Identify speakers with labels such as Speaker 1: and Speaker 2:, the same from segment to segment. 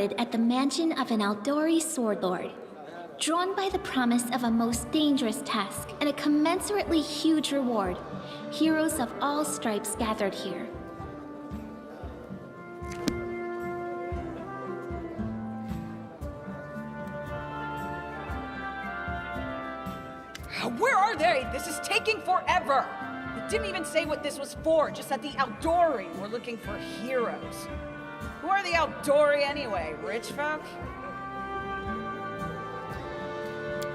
Speaker 1: guarded at the mansion of an Aldori sword lord. Drawn by the promise of a most dangerous task and a commensurately huge reward, heroes of all stripes gathered here.
Speaker 2: Where are they? This is taking forever! It didn't even say what this was for, just that the Aldori were looking for heroes. Who are the Aldori anyway? Rich folk?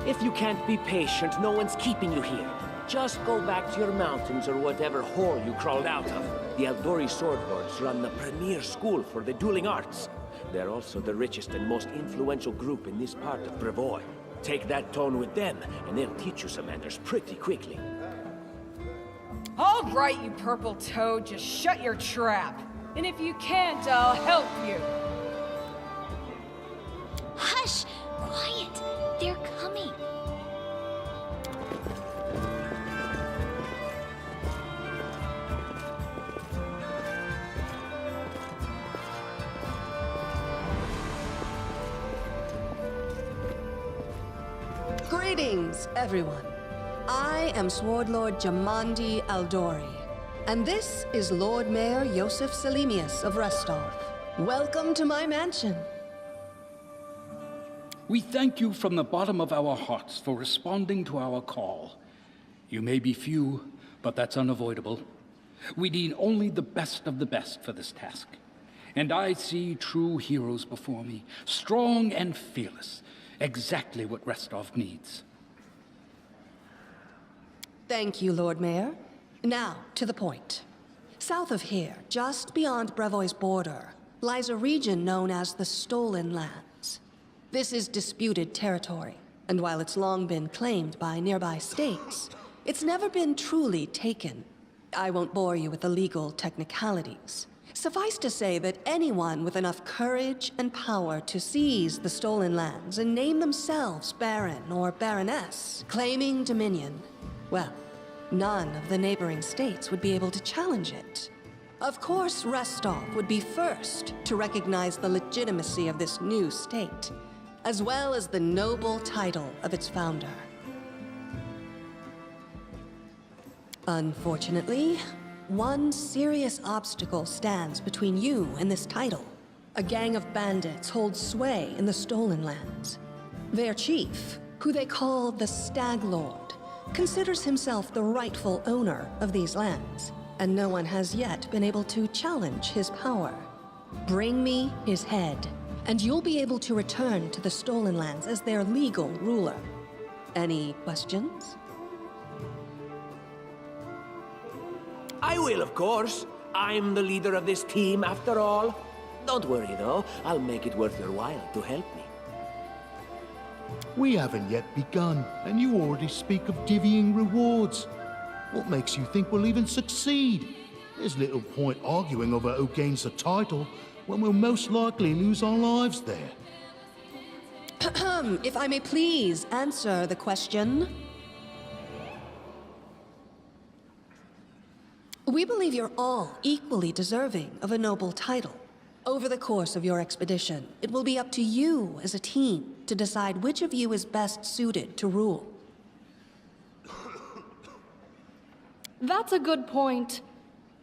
Speaker 3: If you can't be patient, no one's keeping you here. Just go back to your mountains or whatever hole you crawled out of. The Aldori Sword Lords run the premier school for the dueling arts. They're also the richest and most influential group in this part of V.O.R. Take that tone with them, and they'll teach you some manners pretty quickly.
Speaker 2: All right, you purple toad, just shut your trap. And if you can't, I'll help you.
Speaker 1: Hush! Quiet! They're coming.
Speaker 4: Greetings, everyone. I am Sword Lord Jamandi Aldori, and this is Lord Mayor Yosef Selimius of Restov. Welcome to my mansion.
Speaker 5: We thank you from the bottom of our hearts for responding to our call. You may be few, but that's unavoidable. We need only the best of the best for this task. And I see true heroes before me, strong and fearless, exactly what Restov needs.
Speaker 4: Thank you, Lord Mayor. Now, to the point. South of here, just beyond Brevoy's border, lies a region known as the Stolen Lands. This is disputed territory, and while it's long been claimed by nearby states, it's never been truly taken. I won't bore you with the legal technicalities. Suffice to say that anyone with enough courage and power to seize the Stolen Lands and name themselves Baron or Baroness, claiming dominion, well, none of the neighboring states would be able to challenge it. Of course, Restov would be first to recognize the legitimacy of this new state, as well as the noble title of its founder. Unfortunately, one serious obstacle stands between you and this title. A gang of bandits holds sway in the Stolen Lands. Their chief, who they call the Stag Lord, considers himself the rightful owner of these lands, and no one has yet been able to challenge his power. Bring me his head, and you'll be able to return to the Stolen Lands as their legal ruler. Any questions?
Speaker 3: I will, of course. I'm the leader of this team, after all. Don't worry, though. I'll make it worth your while to help me.
Speaker 6: We haven't yet begun, and you already speak of divvying rewards. What makes you think we'll even succeed? There's little point arguing over who gains the title when we'll most likely lose our lives there.
Speaker 4: If I may please answer the question. We believe you're all equally deserving of a noble title. Over the course of your expedition, it will be up to you as a team to decide which of you is best suited to rule.
Speaker 7: That's a good point.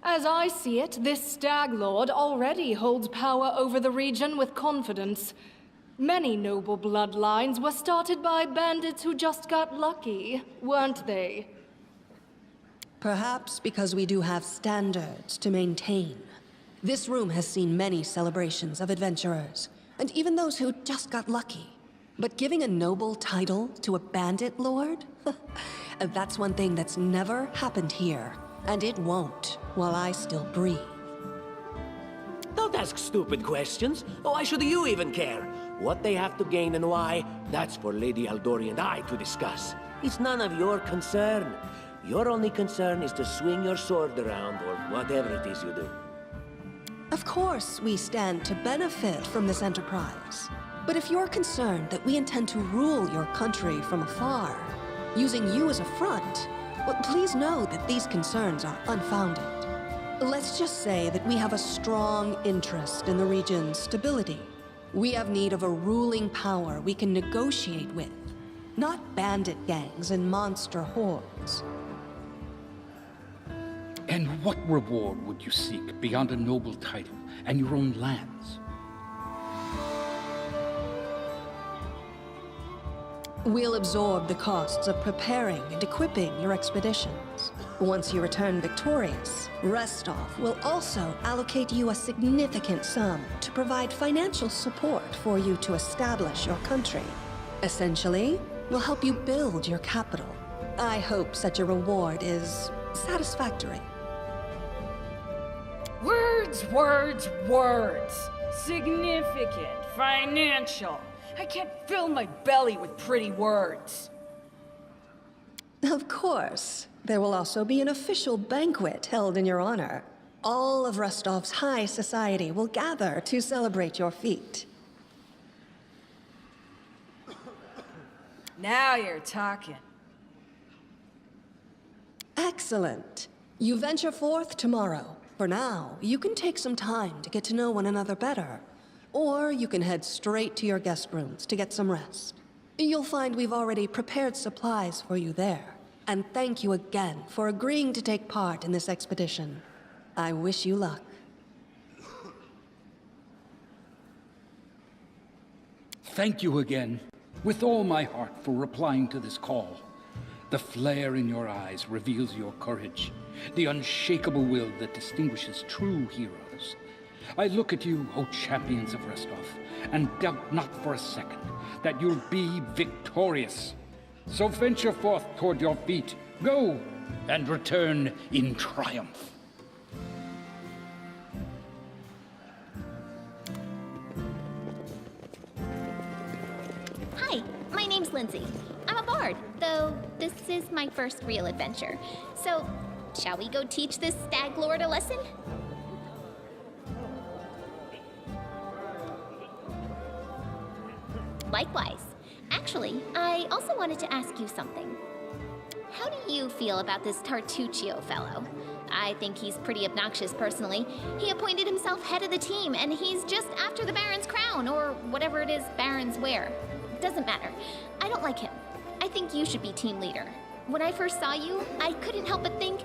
Speaker 7: As I see it, this Stag Lord already holds power over the region with confidence. Many noble bloodlines were started by bandits who just got lucky, weren't they?
Speaker 4: Perhaps because we do have standards to maintain. This room has seen many celebrations of adventurers, and even those who just got lucky. But giving a noble title to a bandit lord? That's one thing that's never happened here, and it won't while I still breathe.
Speaker 3: Don't ask stupid questions. Why should you even care? What they have to gain and why, that's for Lady Aldori and I to discuss. It's none of your concern. Your only concern is to swing your sword around, or whatever it is you do.
Speaker 4: Of course, we stand to benefit from this enterprise. But if you're concerned that we intend to rule your country from afar, using you as a front, well, please know that these concerns are unfounded. Let's just say that we have a strong interest in the region's stability. We have need of a ruling power we can negotiate with, not bandit gangs and monster hordes.
Speaker 5: And what reward would you seek beyond a noble title and your own lands?
Speaker 4: We'll absorb the costs of preparing and equipping your expeditions. Once you return victorious, Restov will also allocate you a significant sum to provide financial support for you to establish your country. Essentially, we'll help you build your capital. I hope such a reward is satisfactory.
Speaker 2: Words, words, words. Significant, financial. I can't fill my belly with pretty words.
Speaker 4: Of course. There will also be an official banquet held in your honor. All of Rostov's high society will gather to celebrate your feat.
Speaker 2: Now you're talking.
Speaker 4: Excellent. You venture forth tomorrow. For now, you can take some time to get to know one another better. Or you can head straight to your guest rooms to get some rest. You'll find we've already prepared supplies for you there. And thank you again for agreeing to take part in this expedition. I wish you luck.
Speaker 5: Thank you again, with all my heart, for replying to this call. The flare in your eyes reveals your courage, the unshakable will that distinguishes true heroes. I look at you, O champions of Restov, and doubt not for a second that you'll be victorious. So venture forth toward your feet. Go, and return in triumph.
Speaker 1: Hi, my name's Lindsay. I'm a bard, though this is my first real adventure. So, shall we go teach this stag lord a lesson? Likewise. Actually, I also wanted to ask you something. How do you feel about this Tartuccio fellow? I think he's pretty obnoxious personally. He appointed himself head of the team, and he's just after the Baron's crown, or whatever it is barons wear. Doesn't matter. I don't like him. I think you should be team leader. When I first saw you, I couldn't help but think,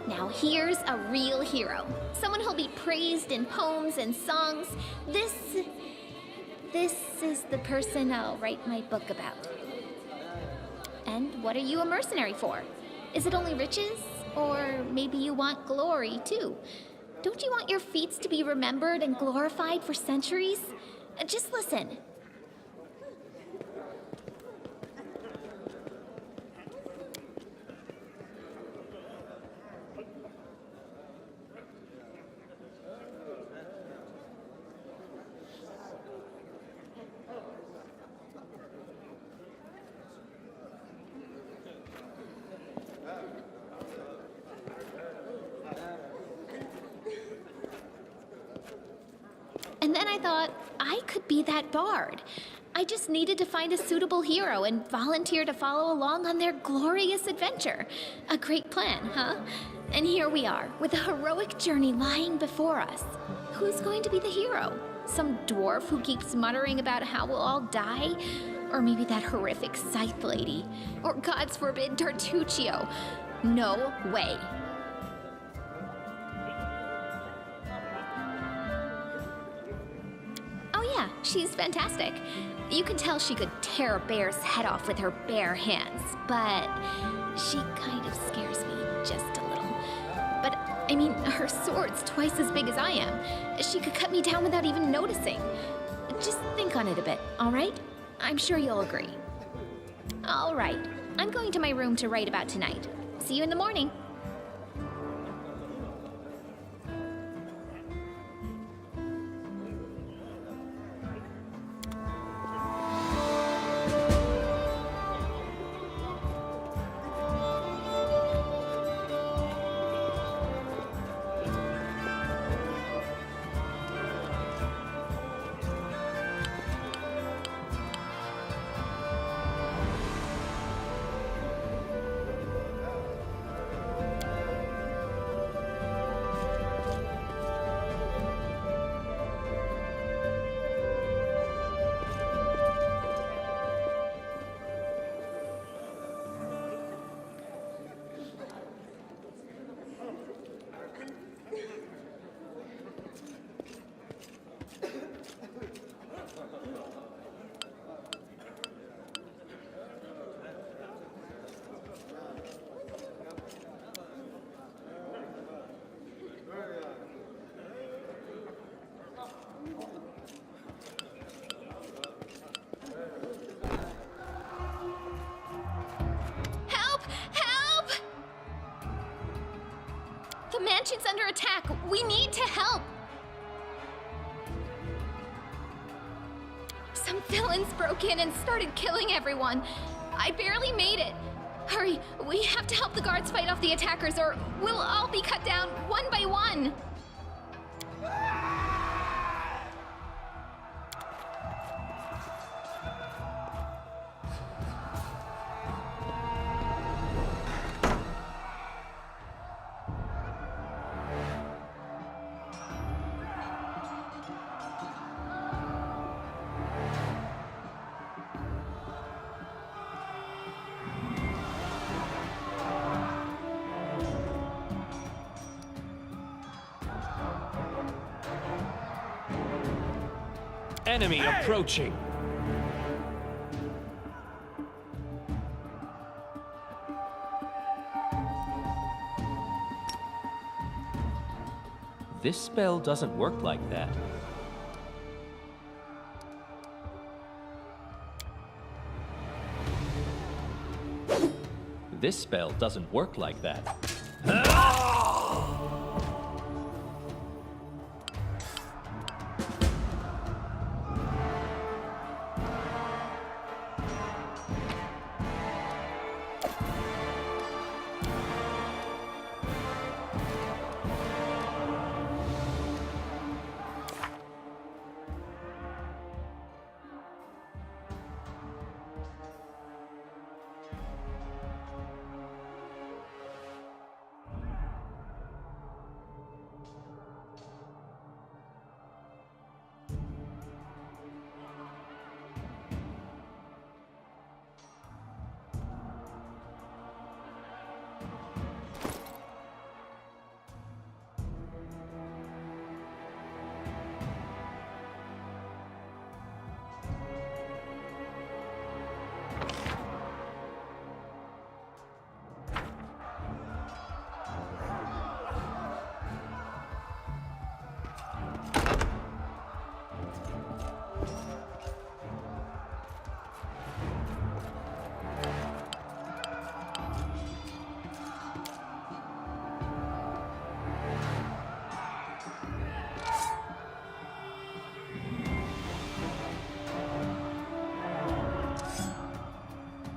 Speaker 1: now here's a real hero. Someone who'll be praised in poems and songs. This is the person I'll write my book about. And what are you a mercenary for? Is it only riches? Or maybe you want glory, too? Don't you want your feats to be remembered and glorified for centuries? Just listen. And then I thought, I could be that bard. I just needed to find a suitable hero and volunteer to follow along on their glorious adventure. A great plan, huh? And here we are, with a heroic journey lying before us. Who's going to be the hero? Some dwarf who keeps muttering about how we'll all die? Or maybe that horrific scythe lady? Or, God's forbid, Tartuccio? No way. Yeah, she's fantastic. You can tell she could tear a bear's head off with her bare hands, but she kind of scares me just a little. But, I mean, her sword's twice as big as I am. She could cut me down without even noticing. Just think on it a bit, all right? I'm sure you'll agree. All right, I'm going to my room to write about tonight. See you in the morning. mansion's under attack. We need to help. Some villains broke in and started killing everyone. I barely made it. Hurry, we have to help the guards fight off the attackers or we'll all be cut down one by one.
Speaker 3: Enemy approaching.
Speaker 8: This spell doesn't work like that. This spell doesn't work like that.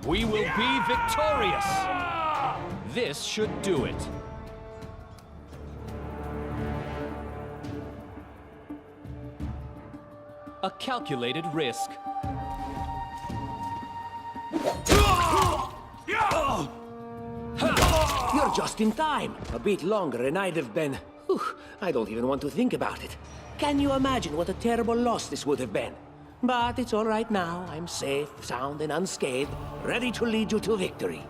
Speaker 8: We will be victorious! This should do it. A calculated risk.
Speaker 3: You're just in time. A bit longer and I'd have been... Whew, I don't even want to think about it. Can you imagine what a terrible loss this would have been? But it's all right now. I'm safe, sound, and unscathed, ready to lead you to victory.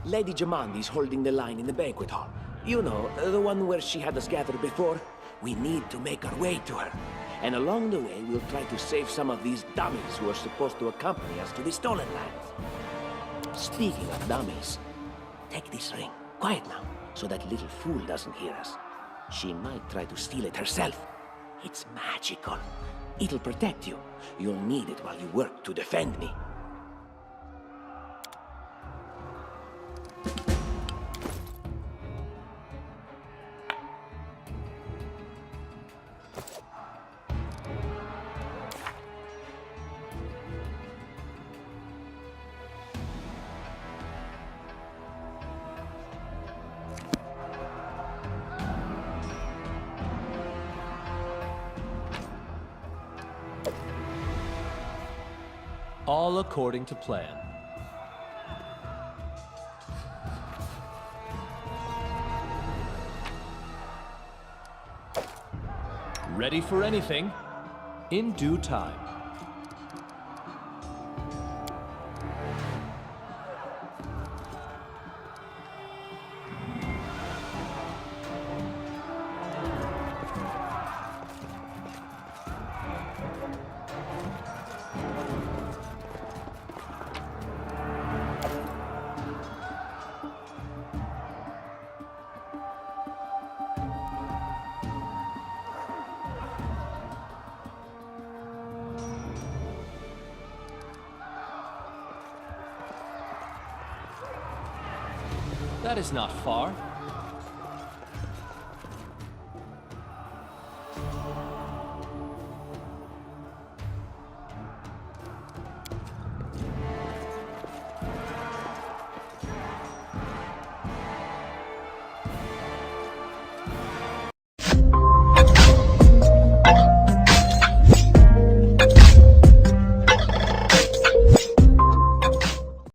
Speaker 3: Lady Jamandi's holding the line in the banquet hall. You know, the one where she had us gathered before. We need to make our way to her. And along the way, we'll try to save some of these dummies who are supposed to accompany us to the Stolen Lands. Speaking of dummies, take this ring. Quiet now, so that little fool doesn't hear us. She might try to steal it herself. It's magical. It'll protect you. You'll need it while you work to defend me.
Speaker 8: All according to plan. Ready for anything? In due time. That is not far.